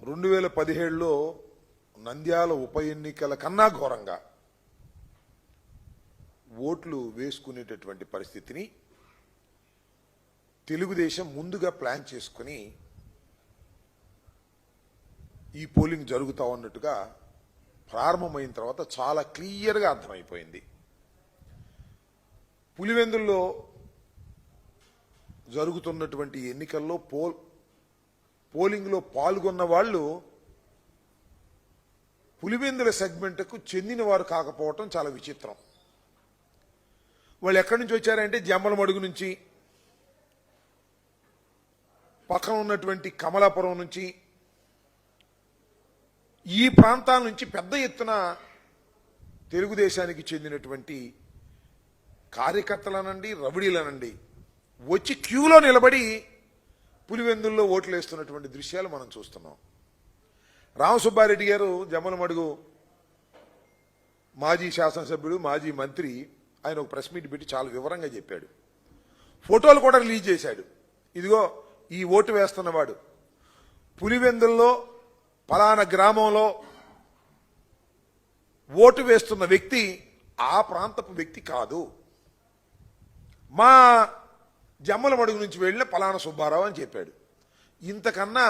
2017లో నంద్యాల ఉప ఎన్నికల కన్నా ఘోరంగా ఓట్లు వేసుకునేటటువంటి పరిస్థితిని తెలుగుదేశం ముందుగా ప్లాన్ చేసుకుని ఈ పోలింగ్ జరుగుతా ఉన్నట్టుగా ప్రారంభమైన తర్వాత చాలా క్లియర్గా అర్థమైపోయింది. పులివెందుల్లో జరుగుతున్నటువంటి ఎన్నికల్లో పోలింగ్లో పాల్గొన్న వాళ్ళు పులివెందుల సెగ్మెంట్కు చెందిన వారు కాకపోవటం చాలా విచిత్రం. వాళ్ళు ఎక్కడి నుంచి వచ్చారంటే జమ్మలమడుగు నుంచి, పక్కన ఉన్నటువంటి కమలాపురం నుంచి, ఈ ప్రాంతాల నుంచి పెద్ద ఎత్తున తెలుగుదేశానికి చెందినటువంటి కార్యకర్తలనండి, రౌడీలనండి వచ్చి క్యూలో నిలబడి పులివెందుల్లో ఓట్లు వేస్తున్నటువంటి దృశ్యాలు మనం చూస్తున్నాం. రామసుబ్బారెడ్డి గారు జమ్మలమడుగు మాజీ శాసనసభ్యుడు, మాజీ మంత్రి, ఆయన ఒక ప్రెస్ మీట్ పెట్టి చాలా వివరంగా చెప్పాడు. ఫోటోలు కూడా రిలీజ్ చేశాడు. ఇదిగో ఈ ఓటు వేస్తున్నవాడు పులివెందుల్లో పలానా గ్రామంలో ఓటు వేస్తున్న వ్యక్తి ఆ ప్రాంతపు వ్యక్తి కాదు, మా జమ్మలమడుగు నుంచి వెళ్ళిన పలానా సుబ్బారావు అని చెప్పాడు. ఇంతకన్నా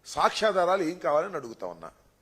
సాక్ష్యాధారాలు ఏం కావాలని అడుగుతా ఉన్నా.